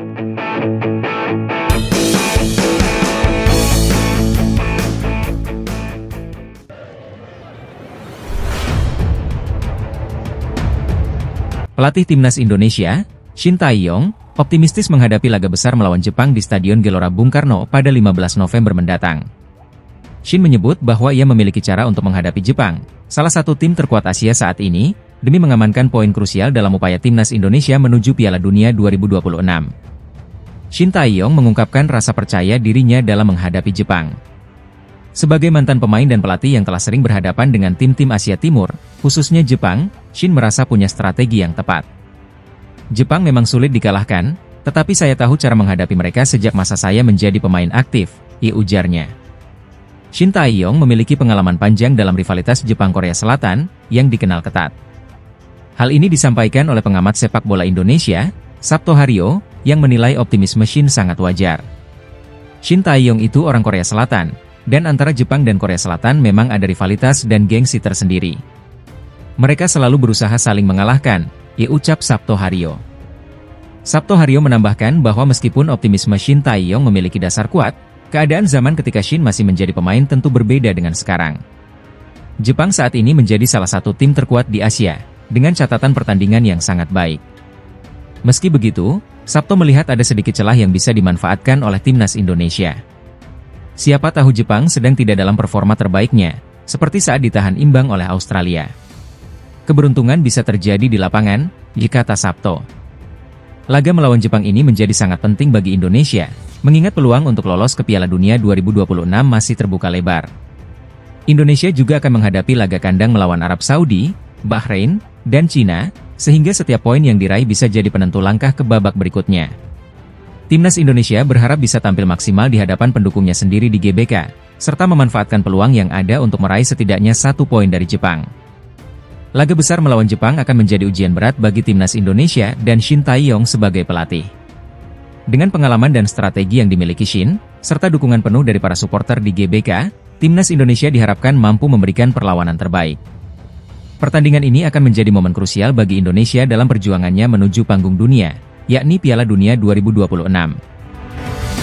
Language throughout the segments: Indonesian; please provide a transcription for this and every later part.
Pelatih Timnas Indonesia, Shin Tae-yong, optimistis menghadapi laga besar melawan Jepang di Stadion Gelora Bung Karno pada 15 November mendatang. Shin menyebut bahwa ia memiliki cara untuk menghadapi Jepang, salah satu tim terkuat Asia saat ini, demi mengamankan poin krusial dalam upaya Timnas Indonesia menuju Piala Dunia 2026. Shin Tae-yong mengungkapkan rasa percaya dirinya dalam menghadapi Jepang. Sebagai mantan pemain dan pelatih yang telah sering berhadapan dengan tim-tim Asia Timur, khususnya Jepang, Shin merasa punya strategi yang tepat. Jepang memang sulit dikalahkan, tetapi saya tahu cara menghadapi mereka sejak masa saya menjadi pemain aktif, ujarnya. Shin Tae-yong memiliki pengalaman panjang dalam rivalitas Jepang-Korea Selatan, yang dikenal ketat. Hal ini disampaikan oleh pengamat sepak bola Indonesia, Sabto Haryo, yang menilai optimisme Shin sangat wajar. Shin Tae-yong itu orang Korea Selatan, dan antara Jepang dan Korea Selatan memang ada rivalitas dan gengsi tersendiri. Mereka selalu berusaha saling mengalahkan, ucap Sabto Haryo. Sabto Haryo menambahkan bahwa meskipun optimisme Shin Tae-yong memiliki dasar kuat, keadaan zaman ketika Shin masih menjadi pemain tentu berbeda dengan sekarang. Jepang saat ini menjadi salah satu tim terkuat di Asia, dengan catatan pertandingan yang sangat baik. Meski begitu, Sabto melihat ada sedikit celah yang bisa dimanfaatkan oleh Timnas Indonesia. Siapa tahu Jepang sedang tidak dalam performa terbaiknya, seperti saat ditahan imbang oleh Australia. Keberuntungan bisa terjadi di lapangan, kata Sabto. Laga melawan Jepang ini menjadi sangat penting bagi Indonesia, mengingat peluang untuk lolos ke Piala Dunia 2026 masih terbuka lebar. Indonesia juga akan menghadapi laga kandang melawan Arab Saudi, Bahrain, dan Cina, sehingga setiap poin yang diraih bisa jadi penentu langkah ke babak berikutnya. Timnas Indonesia berharap bisa tampil maksimal di hadapan pendukungnya sendiri di GBK, serta memanfaatkan peluang yang ada untuk meraih setidaknya 1 poin dari Jepang. Laga besar melawan Jepang akan menjadi ujian berat bagi Timnas Indonesia dan Shin Tae-yong sebagai pelatih. Dengan pengalaman dan strategi yang dimiliki Shin, serta dukungan penuh dari para supporter di GBK, Timnas Indonesia diharapkan mampu memberikan perlawanan terbaik. Pertandingan ini akan menjadi momen krusial bagi Indonesia dalam perjuangannya menuju panggung dunia, yakni Piala Dunia 2026.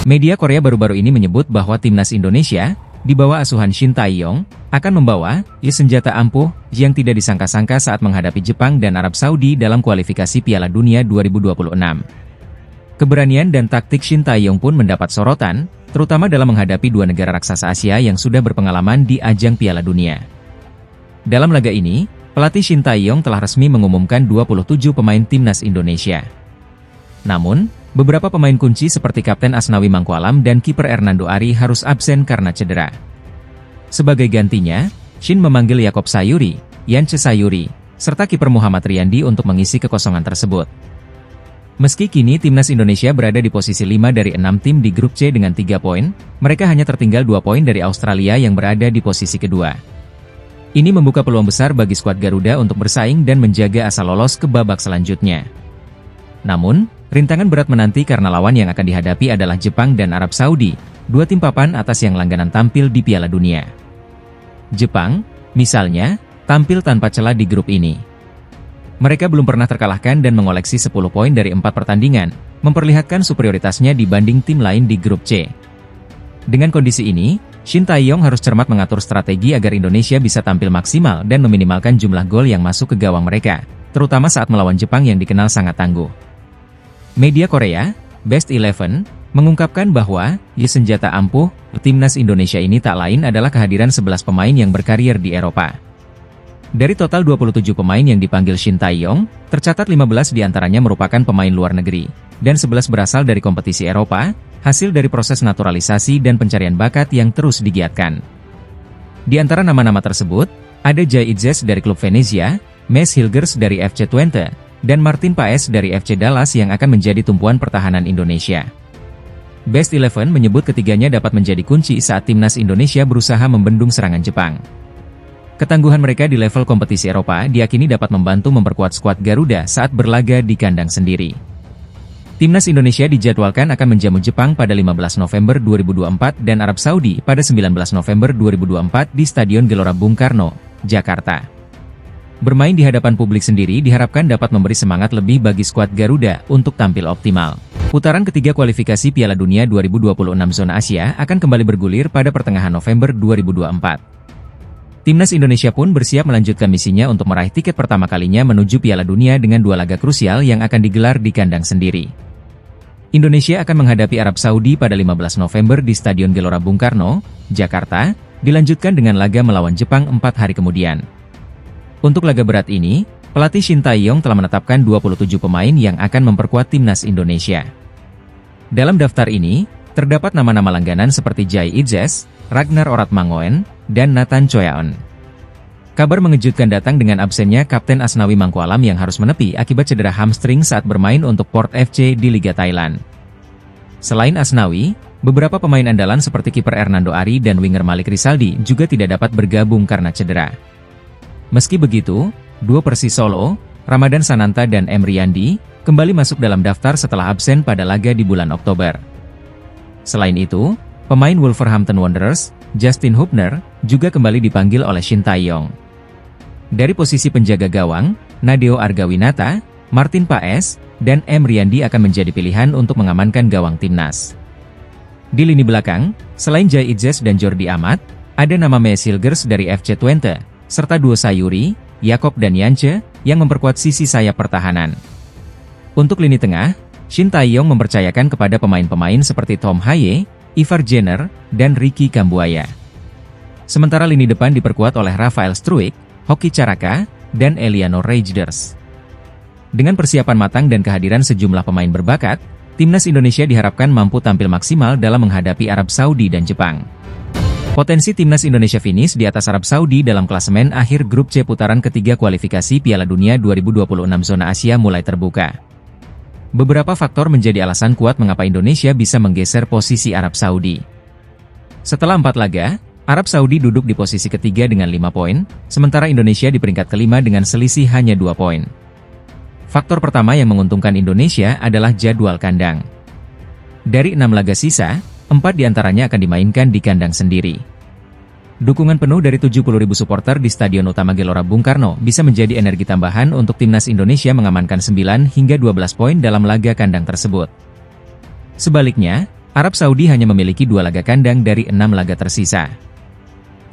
Media Korea baru-baru ini menyebut bahwa Timnas Indonesia, di bawah asuhan Shin Tae-yong, akan membawa senjata ampuh yang tidak disangka-sangka saat menghadapi Jepang dan Arab Saudi dalam kualifikasi Piala Dunia 2026. Keberanian dan taktik Shin Tae-yong pun mendapat sorotan, terutama dalam menghadapi dua negara raksasa Asia yang sudah berpengalaman di ajang Piala Dunia. Dalam laga ini, pelatih Shin Tae-yong telah resmi mengumumkan 27 pemain Timnas Indonesia. Namun, beberapa pemain kunci seperti Kapten Asnawi Mangkualam dan kiper Hernando Ari harus absen karena cedera. Sebagai gantinya, Shin memanggil Yakob Sayuri, Yance Sayuri, serta kiper Muhammad Riyandi untuk mengisi kekosongan tersebut. Meski kini Timnas Indonesia berada di posisi 5 dari 6 tim di grup C dengan 3 poin, mereka hanya tertinggal 2 poin dari Australia yang berada di posisi kedua. Ini membuka peluang besar bagi skuad Garuda untuk bersaing dan menjaga asa lolos ke babak selanjutnya. Namun, rintangan berat menanti karena lawan yang akan dihadapi adalah Jepang dan Arab Saudi, dua tim papan atas yang langganan tampil di Piala Dunia. Jepang, misalnya, tampil tanpa celah di grup ini. Mereka belum pernah terkalahkan dan mengoleksi 10 poin dari 4 pertandingan, memperlihatkan superioritasnya dibanding tim lain di grup C. Dengan kondisi ini, Shin Tae-yong harus cermat mengatur strategi agar Indonesia bisa tampil maksimal dan meminimalkan jumlah gol yang masuk ke gawang mereka, terutama saat melawan Jepang yang dikenal sangat tangguh. Media Korea, Best 11, mengungkapkan bahwa, senjata ampuh, Timnas Indonesia ini tak lain adalah kehadiran 11 pemain yang berkarier di Eropa. Dari total 27 pemain yang dipanggil Shin Tae-yong, tercatat 15 diantaranya merupakan pemain luar negeri, dan 11 berasal dari kompetisi Eropa, hasil dari proses naturalisasi dan pencarian bakat yang terus digiatkan. Di antara nama-nama tersebut, ada Jai Itzes dari klub Venezia, Mes Hilgers dari FC Twente, dan Martin Paes dari FC Dallas yang akan menjadi tumpuan pertahanan Indonesia. Best 11 menyebut ketiganya dapat menjadi kunci saat Timnas Indonesia berusaha membendung serangan Jepang. Ketangguhan mereka di level kompetisi Eropa diyakini dapat membantu memperkuat skuad Garuda saat berlaga di kandang sendiri. Timnas Indonesia dijadwalkan akan menjamu Jepang pada 15 November 2024 dan Arab Saudi pada 19 November 2024 di Stadion Gelora Bung Karno, Jakarta. Bermain di hadapan publik sendiri diharapkan dapat memberi semangat lebih bagi skuad Garuda untuk tampil optimal. Putaran ketiga kualifikasi Piala Dunia 2026 zona Asia akan kembali bergulir pada pertengahan November 2024. Timnas Indonesia pun bersiap melanjutkan misinya untuk meraih tiket pertama kalinya menuju Piala Dunia dengan 2 laga krusial yang akan digelar di kandang sendiri. Indonesia akan menghadapi Arab Saudi pada 15 November di Stadion Gelora Bung Karno, Jakarta, dilanjutkan dengan laga melawan Jepang 4 hari kemudian. Untuk laga berat ini, pelatih Shin Tae-yong telah menetapkan 27 pemain yang akan memperkuat timnas Indonesia. Dalam daftar ini, terdapat nama-nama langganan seperti Jai Idzes, Ragnar Oratmangoen, dan Nathan Choyaon. Kabar mengejutkan datang dengan absennya Kapten Asnawi Mangkualam yang harus menepi akibat cedera hamstring saat bermain untuk Port FC di Liga Thailand. Selain Asnawi, beberapa pemain andalan seperti kiper Hernando Ari dan winger Malik Rizaldi juga tidak dapat bergabung karena cedera. Meski begitu, duo Persis Solo, Ramadan Sananta dan M. Riyandi, kembali masuk dalam daftar setelah absen pada laga di bulan Oktober. Selain itu, pemain Wolverhampton Wanderers, Justin Hubner, juga kembali dipanggil oleh Shin Tae-yong. Dari posisi penjaga gawang, Nadeo Argawinata, Martin Paes, dan M. Riyandi akan menjadi pilihan untuk mengamankan gawang timnas. Di lini belakang, selain Jai Idzes dan Jordi Amat, ada nama Mea Silgers dari FC Twente, serta duo Sayuri, Yakob dan Yance, yang memperkuat sisi sayap pertahanan. Untuk lini tengah, Shin Tae-yong mempercayakan kepada pemain-pemain seperti Tom Haye, Ivar Jenner, dan Ricky Kambuaya. Sementara lini depan diperkuat oleh Rafael Struijk, Hoki Caraka, dan Eliano Reijnders. Dengan persiapan matang dan kehadiran sejumlah pemain berbakat, timnas Indonesia diharapkan mampu tampil maksimal dalam menghadapi Arab Saudi dan Jepang. Potensi timnas Indonesia finish di atas Arab Saudi dalam klasemen akhir grup C putaran ketiga kualifikasi Piala Dunia 2026 zona Asia mulai terbuka. Beberapa faktor menjadi alasan kuat mengapa Indonesia bisa menggeser posisi Arab Saudi. Setelah 4 laga, Arab Saudi duduk di posisi ketiga dengan 5 poin, sementara Indonesia di peringkat kelima dengan selisih hanya 2 poin. Faktor pertama yang menguntungkan Indonesia adalah jadwal kandang. Dari 6 laga sisa, 4 diantaranya akan dimainkan di kandang sendiri. Dukungan penuh dari 70.000 supporter di Stadion Utama Gelora Bung Karno bisa menjadi energi tambahan untuk timnas Indonesia mengamankan 9 hingga 12 poin dalam laga kandang tersebut. Sebaliknya, Arab Saudi hanya memiliki 2 laga kandang dari 6 laga tersisa.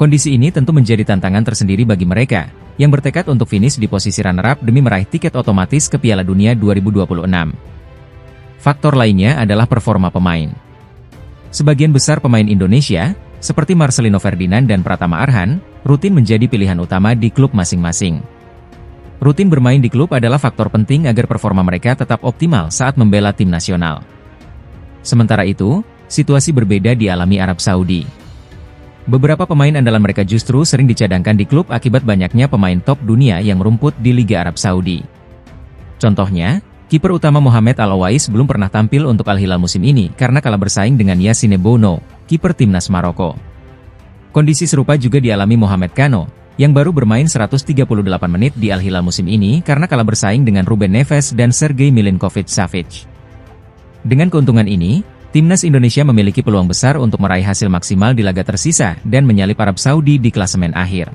Kondisi ini tentu menjadi tantangan tersendiri bagi mereka, yang bertekad untuk finish di posisi runner-up demi meraih tiket otomatis ke Piala Dunia 2026. Faktor lainnya adalah performa pemain. Sebagian besar pemain Indonesia, seperti Marcelino Ferdinand dan Pratama Arhan, rutin menjadi pilihan utama di klub masing-masing. Rutin bermain di klub adalah faktor penting agar performa mereka tetap optimal saat membela tim nasional. Sementara itu, situasi berbeda dialami Arab Saudi. Beberapa pemain andalan mereka justru sering dicadangkan di klub akibat banyaknya pemain top dunia yang merumput di Liga Arab Saudi. Contohnya, kiper utama Mohamed Al-Owais belum pernah tampil untuk Al-Hilal musim ini karena kalah bersaing dengan Yassine Bouno, kiper timnas Maroko. Kondisi serupa juga dialami Mohamed Kano, yang baru bermain 138 menit di Al-Hilal musim ini karena kalah bersaing dengan Ruben Neves dan Sergei Milinkovic-Savic. Dengan keuntungan ini, timnas Indonesia memiliki peluang besar untuk meraih hasil maksimal di laga tersisa dan menyalip Arab Saudi di klasemen akhir.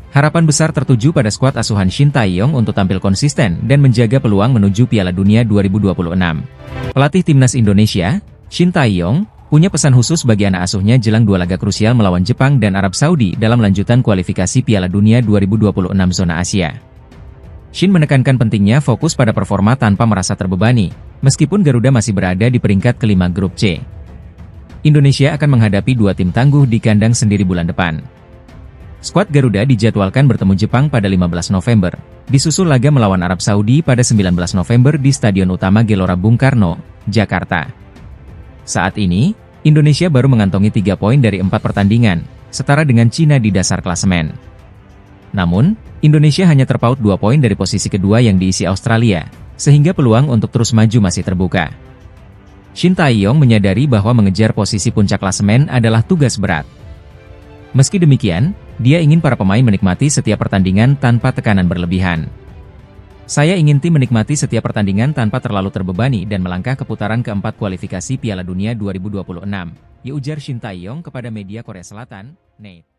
Harapan besar tertuju pada skuad asuhan Shin Tae-yong untuk tampil konsisten dan menjaga peluang menuju Piala Dunia 2026. Pelatih timnas Indonesia, Shin Tae-yong, punya pesan khusus bagi anak asuhnya jelang 2 laga krusial melawan Jepang dan Arab Saudi dalam lanjutan kualifikasi Piala Dunia 2026 zona Asia. Shin menekankan pentingnya fokus pada performa tanpa merasa terbebani, meskipun Garuda masih berada di peringkat kelima grup C. Indonesia akan menghadapi 2 tim tangguh di kandang sendiri bulan depan. Skuad Garuda dijadwalkan bertemu Jepang pada 15 November, disusul laga melawan Arab Saudi pada 19 November di Stadion Utama Gelora Bung Karno, Jakarta. Saat ini, Indonesia baru mengantongi 3 poin dari 4 pertandingan, setara dengan Cina di dasar klasemen. Namun, Indonesia hanya terpaut 2 poin dari posisi kedua yang diisi Australia, sehingga peluang untuk terus maju masih terbuka. Shin Tae-yong menyadari bahwa mengejar posisi puncak klasemen adalah tugas berat. Meski demikian, dia ingin para pemain menikmati setiap pertandingan tanpa tekanan berlebihan. Saya ingin tim menikmati setiap pertandingan tanpa terlalu terbebani dan melangkah ke putaran keempat kualifikasi Piala Dunia 2026, ujar Shin Tae-yong kepada media Korea Selatan, NET.